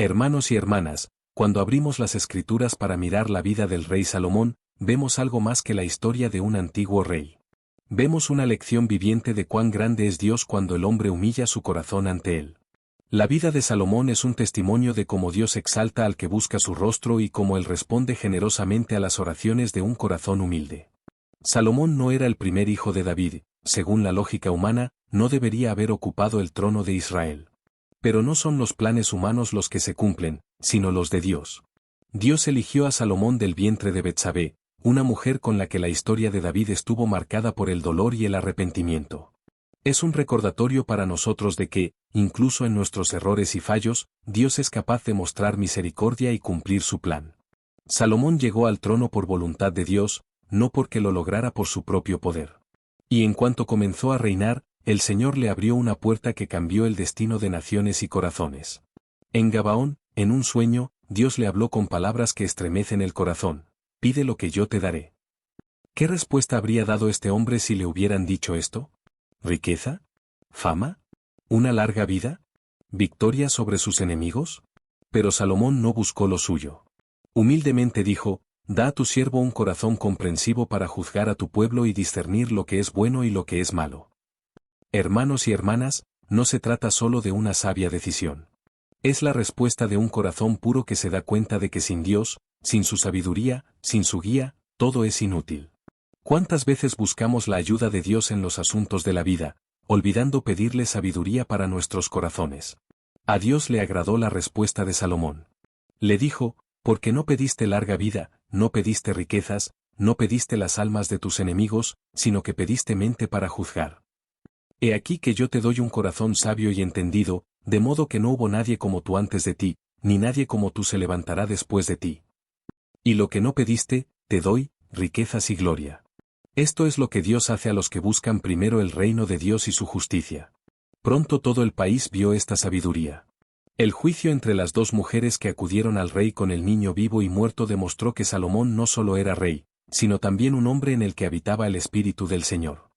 Hermanos y hermanas, cuando abrimos las Escrituras para mirar la vida del rey Salomón, vemos algo más que la historia de un antiguo rey. Vemos una lección viviente de cuán grande es Dios cuando el hombre humilla su corazón ante él. La vida de Salomón es un testimonio de cómo Dios exalta al que busca su rostro y cómo él responde generosamente a las oraciones de un corazón humilde. Salomón no era el primer hijo de David, según la lógica humana, no debería haber ocupado el trono de Israel. Pero no son los planes humanos los que se cumplen, sino los de Dios. Dios eligió a Salomón del vientre de Betsabé, una mujer con la que la historia de David estuvo marcada por el dolor y el arrepentimiento. Es un recordatorio para nosotros de que, incluso en nuestros errores y fallos, Dios es capaz de mostrar misericordia y cumplir su plan. Salomón llegó al trono por voluntad de Dios, no porque lo lograra por su propio poder. Y en cuanto comenzó a reinar, el Señor le abrió una puerta que cambió el destino de naciones y corazones. En Gabaón, en un sueño, Dios le habló con palabras que estremecen el corazón: pide lo que yo te daré. ¿Qué respuesta habría dado este hombre si le hubieran dicho esto? ¿Riqueza? ¿Fama? ¿Una larga vida? ¿Victoria sobre sus enemigos? Pero Salomón no buscó lo suyo. Humildemente dijo: da a tu siervo un corazón comprensivo para juzgar a tu pueblo y discernir lo que es bueno y lo que es malo. Hermanos y hermanas, no se trata solo de una sabia decisión. Es la respuesta de un corazón puro que se da cuenta de que sin Dios, sin su sabiduría, sin su guía, todo es inútil. ¿Cuántas veces buscamos la ayuda de Dios en los asuntos de la vida, olvidando pedirle sabiduría para nuestros corazones? A Dios le agradó la respuesta de Salomón. Le dijo: porque no pediste larga vida, no pediste riquezas, no pediste las almas de tus enemigos, sino que pediste mente para juzgar. He aquí que yo te doy un corazón sabio y entendido, de modo que no hubo nadie como tú antes de ti, ni nadie como tú se levantará después de ti. Y lo que no pediste, te doy, riquezas y gloria. Esto es lo que Dios hace a los que buscan primero el reino de Dios y su justicia. Pronto todo el país vio esta sabiduría. El juicio entre las dos mujeres que acudieron al rey con el niño vivo y muerto demostró que Salomón no solo era rey, sino también un hombre en el que habitaba el Espíritu del Señor.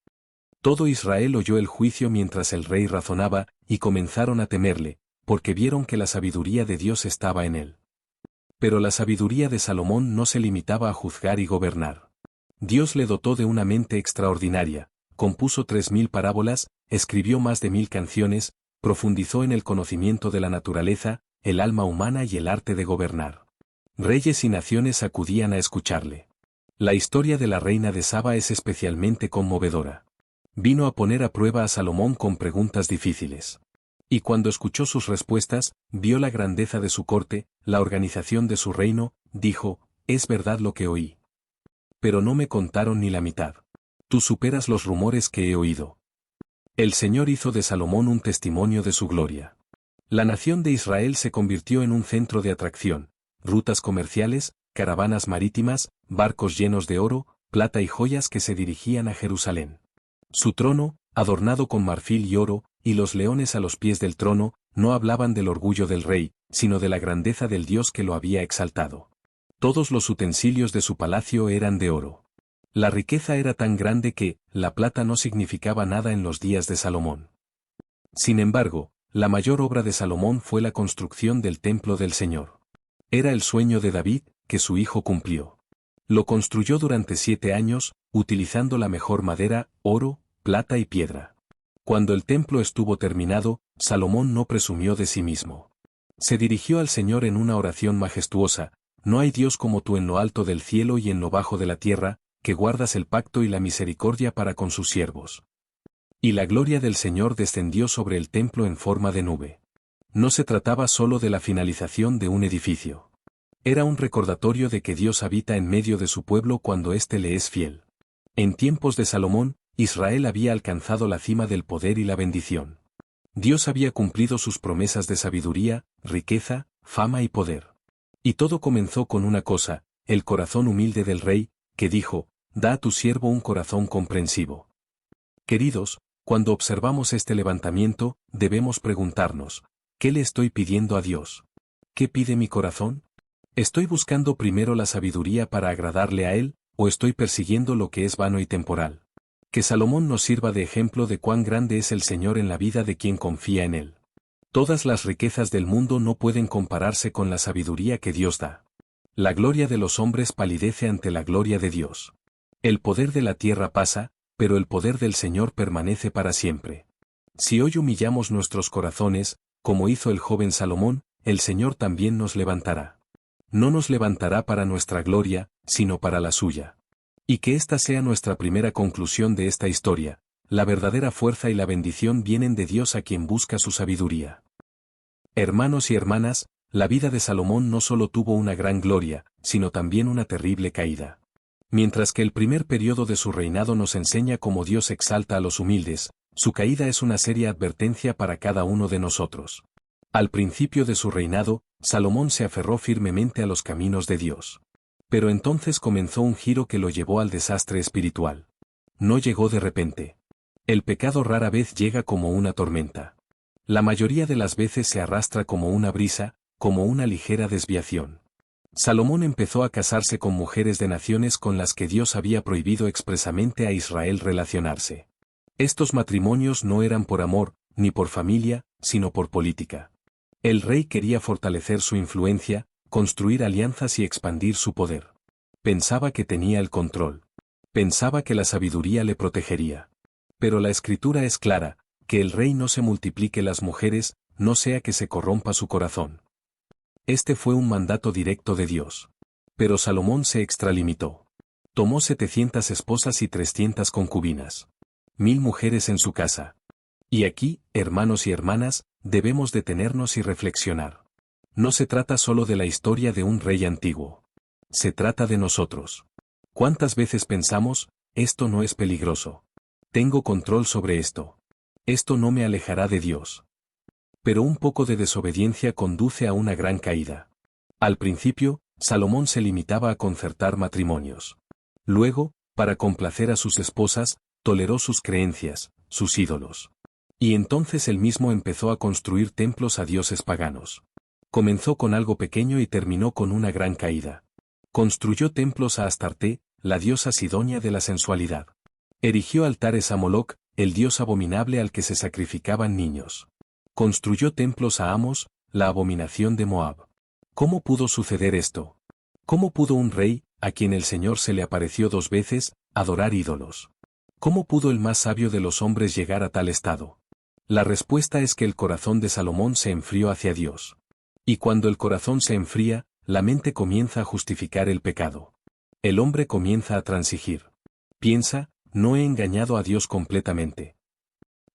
Todo Israel oyó el juicio mientras el rey razonaba, y comenzaron a temerle, porque vieron que la sabiduría de Dios estaba en él. Pero la sabiduría de Salomón no se limitaba a juzgar y gobernar. Dios le dotó de una mente extraordinaria, compuso 3000 parábolas, escribió más de 1000 canciones, profundizó en el conocimiento de la naturaleza, el alma humana y el arte de gobernar. Reyes y naciones acudían a escucharle. La historia de la reina de Saba es especialmente conmovedora. Vino a poner a prueba a Salomón con preguntas difíciles. Y cuando escuchó sus respuestas, vio la grandeza de su corte, la organización de su reino, dijo: es verdad lo que oí. Pero no me contaron ni la mitad. Tú superas los rumores que he oído. El Señor hizo de Salomón un testimonio de su gloria. La nación de Israel se convirtió en un centro de atracción: rutas comerciales, caravanas marítimas, barcos llenos de oro, plata y joyas que se dirigían a Jerusalén. Su trono, adornado con marfil y oro, y los leones a los pies del trono, no hablaban del orgullo del rey, sino de la grandeza del Dios que lo había exaltado. Todos los utensilios de su palacio eran de oro. La riqueza era tan grande que, la plata no significaba nada en los días de Salomón. Sin embargo, la mayor obra de Salomón fue la construcción del templo del Señor. Era el sueño de David, que su hijo cumplió. Lo construyó durante 7 años, utilizando la mejor madera, oro, plata y piedra. Cuando el templo estuvo terminado, Salomón no presumió de sí mismo. Se dirigió al Señor en una oración majestuosa: no hay Dios como tú en lo alto del cielo y en lo bajo de la tierra, que guardas el pacto y la misericordia para con sus siervos. Y la gloria del Señor descendió sobre el templo en forma de nube. No se trataba solo de la finalización de un edificio. Era un recordatorio de que Dios habita en medio de su pueblo cuando éste le es fiel. En tiempos de Salomón, Israel había alcanzado la cima del poder y la bendición. Dios había cumplido sus promesas de sabiduría, riqueza, fama y poder. Y todo comenzó con una cosa: el corazón humilde del rey, que dijo: da a tu siervo un corazón comprensivo. Queridos, cuando observamos este levantamiento, debemos preguntarnos: ¿qué le estoy pidiendo a Dios? ¿Qué pide mi corazón? ¿Estoy buscando primero la sabiduría para agradarle a Él, o estoy persiguiendo lo que es vano y temporal? Que Salomón nos sirva de ejemplo de cuán grande es el Señor en la vida de quien confía en Él. Todas las riquezas del mundo no pueden compararse con la sabiduría que Dios da. La gloria de los hombres palidece ante la gloria de Dios. El poder de la tierra pasa, pero el poder del Señor permanece para siempre. Si hoy humillamos nuestros corazones, como hizo el joven Salomón, el Señor también nos levantará. No nos levantará para nuestra gloria, sino para la suya. Y que esta sea nuestra primera conclusión de esta historia: la verdadera fuerza y la bendición vienen de Dios a quien busca su sabiduría. Hermanos y hermanas, la vida de Salomón no solo tuvo una gran gloria, sino también una terrible caída. Mientras que el primer periodo de su reinado nos enseña cómo Dios exalta a los humildes, su caída es una seria advertencia para cada uno de nosotros. Al principio de su reinado, Salomón se aferró firmemente a los caminos de Dios. Pero entonces comenzó un giro que lo llevó al desastre espiritual. No llegó de repente. El pecado rara vez llega como una tormenta. La mayoría de las veces se arrastra como una brisa, como una ligera desviación. Salomón empezó a casarse con mujeres de naciones con las que Dios había prohibido expresamente a Israel relacionarse. Estos matrimonios no eran por amor, ni por familia, sino por política. El rey quería fortalecer su influencia, construir alianzas y expandir su poder. Pensaba que tenía el control. Pensaba que la sabiduría le protegería. Pero la Escritura es clara: que el rey no se multiplique las mujeres, no sea que se corrompa su corazón. Este fue un mandato directo de Dios. Pero Salomón se extralimitó. Tomó 700 esposas y 300 concubinas. 1000 mujeres en su casa. Y aquí, hermanos y hermanas, debemos detenernos y reflexionar. No se trata solo de la historia de un rey antiguo. Se trata de nosotros. ¿Cuántas veces pensamos: esto no es peligroso? Tengo control sobre esto. Esto no me alejará de Dios. Pero un poco de desobediencia conduce a una gran caída. Al principio, Salomón se limitaba a concertar matrimonios. Luego, para complacer a sus esposas, toleró sus creencias, sus ídolos. Y entonces él mismo empezó a construir templos a dioses paganos. Comenzó con algo pequeño y terminó con una gran caída. Construyó templos a Astarte, la diosa sidonia de la sensualidad. Erigió altares a Moloc, el dios abominable al que se sacrificaban niños. Construyó templos a Amos, la abominación de Moab. ¿Cómo pudo suceder esto? ¿Cómo pudo un rey, a quien el Señor se le apareció 2 veces, adorar ídolos? ¿Cómo pudo el más sabio de los hombres llegar a tal estado? La respuesta es que el corazón de Salomón se enfrió hacia Dios. Y cuando el corazón se enfría, la mente comienza a justificar el pecado. El hombre comienza a transigir. Piensa: no he engañado a Dios completamente.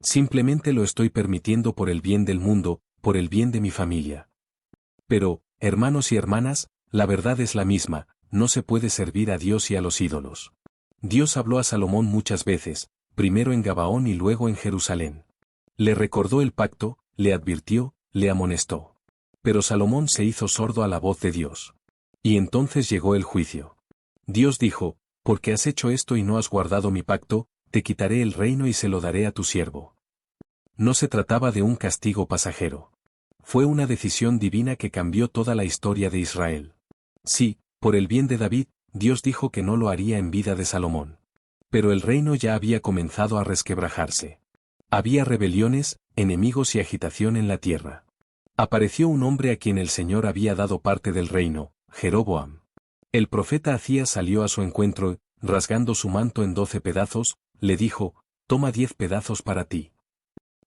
Simplemente lo estoy permitiendo por el bien del mundo, por el bien de mi familia. Pero, hermanos y hermanas, la verdad es la misma: no se puede servir a Dios y a los ídolos. Dios habló a Salomón muchas veces, primero en Gabaón y luego en Jerusalén. Le recordó el pacto, le advirtió, le amonestó. Pero Salomón se hizo sordo a la voz de Dios. Y entonces llegó el juicio. Dios dijo: porque has hecho esto y no has guardado mi pacto, te quitaré el reino y se lo daré a tu siervo. No se trataba de un castigo pasajero. Fue una decisión divina que cambió toda la historia de Israel. Sí, por el bien de David, Dios dijo que no lo haría en vida de Salomón. Pero el reino ya había comenzado a resquebrajarse. Había rebeliones, enemigos y agitación en la tierra. Apareció un hombre a quien el Señor había dado parte del reino, Jeroboam. El profeta Ahías salió a su encuentro, rasgando su manto en 12 pedazos, le dijo: toma 10 pedazos para ti.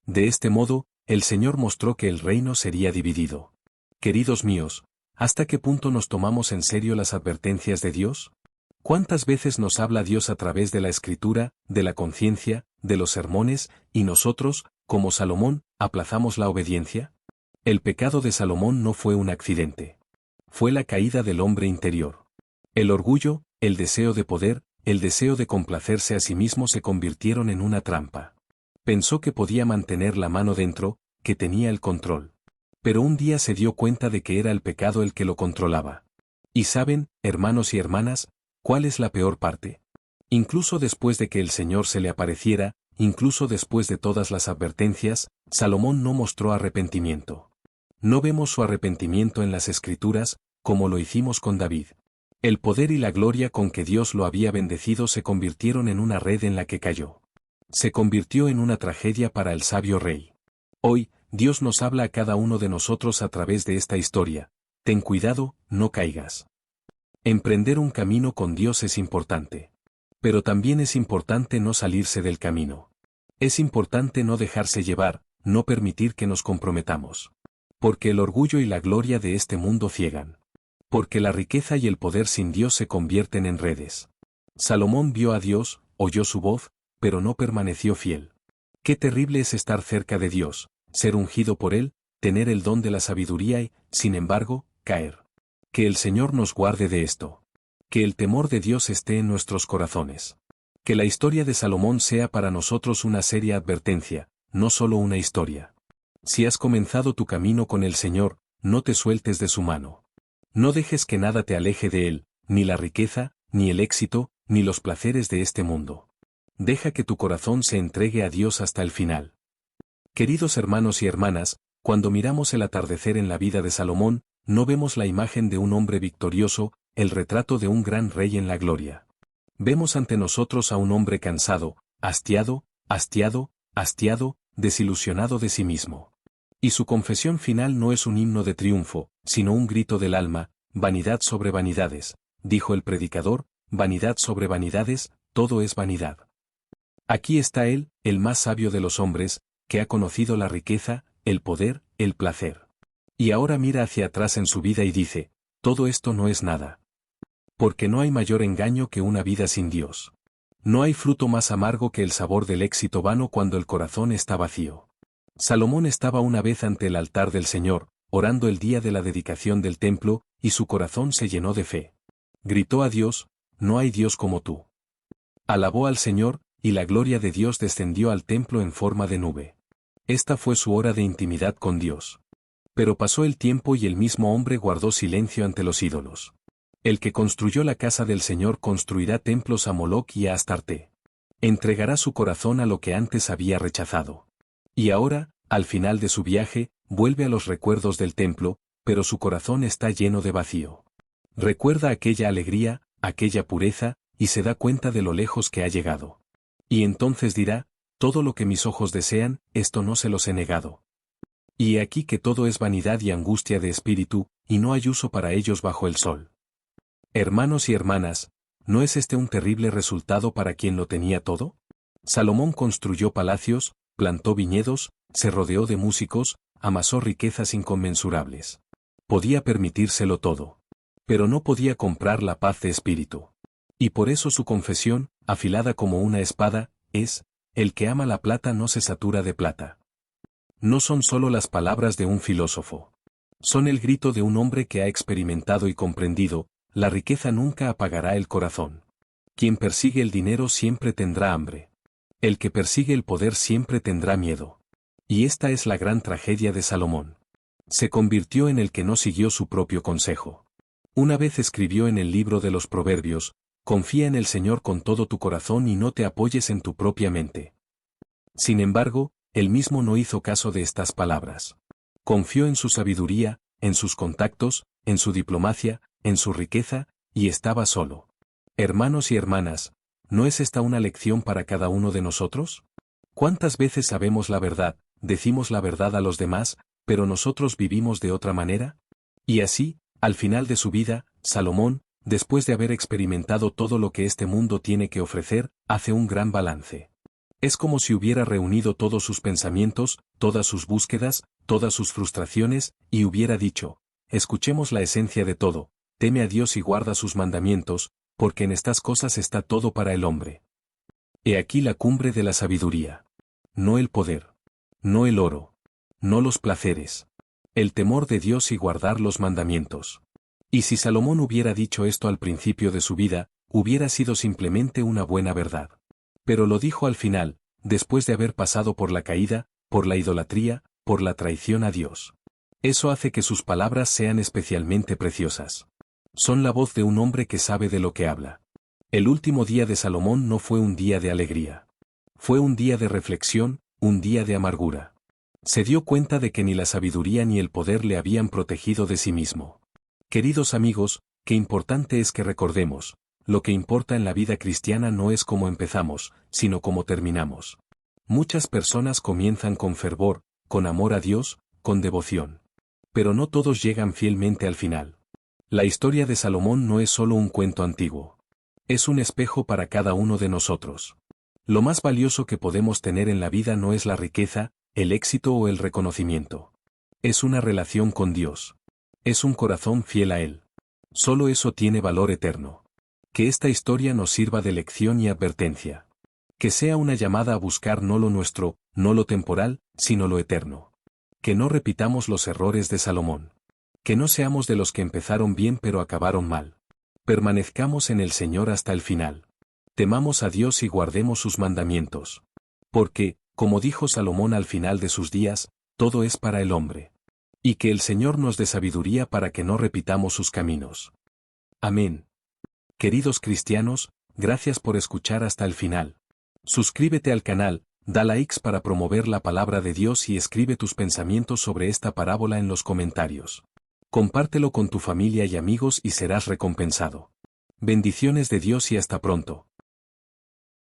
De este modo, el Señor mostró que el reino sería dividido. Queridos míos, ¿hasta qué punto nos tomamos en serio las advertencias de Dios? ¿Cuántas veces nos habla Dios a través de la Escritura, de la conciencia, de los sermones, y nosotros, como Salomón, aplazamos la obediencia? El pecado de Salomón no fue un accidente. Fue la caída del hombre interior. El orgullo, el deseo de poder, el deseo de complacerse a sí mismo se convirtieron en una trampa. Pensó que podía mantener la mano dentro, que tenía el control. Pero un día se dio cuenta de que era el pecado el que lo controlaba. Y saben, hermanos y hermanas, ¿cuál es la peor parte? Incluso después de que el Señor se le apareciera, incluso después de todas las advertencias, Salomón no mostró arrepentimiento. No vemos su arrepentimiento en las Escrituras, como lo hicimos con David. El poder y la gloria con que Dios lo había bendecido se convirtieron en una red en la que cayó. Se convirtió en una tragedia para el sabio rey. Hoy, Dios nos habla a cada uno de nosotros a través de esta historia. Ten cuidado, no caigas. Emprender un camino con Dios es importante. Pero también es importante no salirse del camino. Es importante no dejarse llevar, no permitir que nos comprometamos. Porque el orgullo y la gloria de este mundo ciegan. Porque la riqueza y el poder sin Dios se convierten en redes. Salomón vio a Dios, oyó su voz, pero no permaneció fiel. Qué terrible es estar cerca de Dios, ser ungido por Él, tener el don de la sabiduría y, sin embargo, caer. Que el Señor nos guarde de esto. Que el temor de Dios esté en nuestros corazones. Que la historia de Salomón sea para nosotros una seria advertencia, no solo una historia. Si has comenzado tu camino con el Señor, no te sueltes de su mano. No dejes que nada te aleje de Él, ni la riqueza, ni el éxito, ni los placeres de este mundo. Deja que tu corazón se entregue a Dios hasta el final. Queridos hermanos y hermanas, cuando miramos el atardecer en la vida de Salomón, no vemos la imagen de un hombre victorioso, el retrato de un gran rey en la gloria. Vemos ante nosotros a un hombre cansado, hastiado, desilusionado de sí mismo. Y su confesión final no es un himno de triunfo, sino un grito del alma: vanidad sobre vanidades, dijo el predicador, vanidad sobre vanidades, todo es vanidad. Aquí está él, el más sabio de los hombres, que ha conocido la riqueza, el poder, el placer. Y ahora mira hacia atrás en su vida y dice: todo esto no es nada. Porque no hay mayor engaño que una vida sin Dios. No hay fruto más amargo que el sabor del éxito vano cuando el corazón está vacío. Salomón estaba una vez ante el altar del Señor, orando el día de la dedicación del templo, y su corazón se llenó de fe. Gritó a Dios: no hay Dios como tú. Alabó al Señor, y la gloria de Dios descendió al templo en forma de nube. Esta fue su hora de intimidad con Dios. Pero pasó el tiempo y el mismo hombre guardó silencio ante los ídolos. El que construyó la casa del Señor construirá templos a Moloc y a Astarte. Entregará su corazón a lo que antes había rechazado. Y ahora, al final de su viaje, vuelve a los recuerdos del templo, pero su corazón está lleno de vacío. Recuerda aquella alegría, aquella pureza, y se da cuenta de lo lejos que ha llegado. Y entonces dirá: todo lo que mis ojos desean, esto no se los he negado. Y he aquí que todo es vanidad y angustia de espíritu, y no hay uso para ellos bajo el sol. Hermanos y hermanas, ¿no es este un terrible resultado para quien lo tenía todo? Salomón construyó palacios, plantó viñedos, se rodeó de músicos, amasó riquezas inconmensurables. Podía permitírselo todo. Pero no podía comprar la paz de espíritu. Y por eso su confesión, afilada como una espada, es: el que ama la plata no se satura de plata. No son solo las palabras de un filósofo. Son el grito de un hombre que ha experimentado y comprendido: la riqueza nunca apagará el corazón. Quien persigue el dinero siempre tendrá hambre. El que persigue el poder siempre tendrá miedo. Y esta es la gran tragedia de Salomón. Se convirtió en el que no siguió su propio consejo. Una vez escribió en el libro de los Proverbios: confía en el Señor con todo tu corazón y no te apoyes en tu propia mente. Sin embargo, él mismo no hizo caso de estas palabras. Confió en su sabiduría, en sus contactos, en su diplomacia, en su riqueza, y estaba solo. Hermanos y hermanas, ¿no es esta una lección para cada uno de nosotros? ¿Cuántas veces sabemos la verdad, decimos la verdad a los demás, pero nosotros vivimos de otra manera? Y así, al final de su vida, Salomón, después de haber experimentado todo lo que este mundo tiene que ofrecer, hace un gran balance. Es como si hubiera reunido todos sus pensamientos, todas sus búsquedas, todas sus frustraciones, y hubiera dicho: escuchemos la esencia de todo, teme a Dios y guarda sus mandamientos, porque en estas cosas está todo para el hombre. He aquí la cumbre de la sabiduría. No el poder. No el oro. No los placeres. El temor de Dios y guardar los mandamientos. Y si Salomón hubiera dicho esto al principio de su vida, hubiera sido simplemente una buena verdad. Pero lo dijo al final, después de haber pasado por la caída, por la idolatría, por la traición a Dios. Eso hace que sus palabras sean especialmente preciosas. Son la voz de un hombre que sabe de lo que habla. El último día de Salomón no fue un día de alegría. Fue un día de reflexión, un día de amargura. Se dio cuenta de que ni la sabiduría ni el poder le habían protegido de sí mismo. Queridos amigos, qué importante es que recordemos: lo que importa en la vida cristiana no es cómo empezamos, sino cómo terminamos. Muchas personas comienzan con fervor, con amor a Dios, con devoción. Pero no todos llegan fielmente al final. La historia de Salomón no es solo un cuento antiguo. Es un espejo para cada uno de nosotros. Lo más valioso que podemos tener en la vida no es la riqueza, el éxito o el reconocimiento. Es una relación con Dios. Es un corazón fiel a Él. Solo eso tiene valor eterno. Que esta historia nos sirva de lección y advertencia. Que sea una llamada a buscar no lo nuestro, no lo temporal, sino lo eterno. Que no repitamos los errores de Salomón. Que no seamos de los que empezaron bien pero acabaron mal. Permanezcamos en el Señor hasta el final. Temamos a Dios y guardemos sus mandamientos. Porque, como dijo Salomón al final de sus días, todo es para el hombre. Y que el Señor nos dé sabiduría para que no repitamos sus caminos. Amén. Queridos cristianos, gracias por escuchar hasta el final. Suscríbete al canal, da likes para promover la palabra de Dios y escribe tus pensamientos sobre esta parábola en los comentarios. Compártelo con tu familia y amigos y serás recompensado. Bendiciones de Dios y hasta pronto.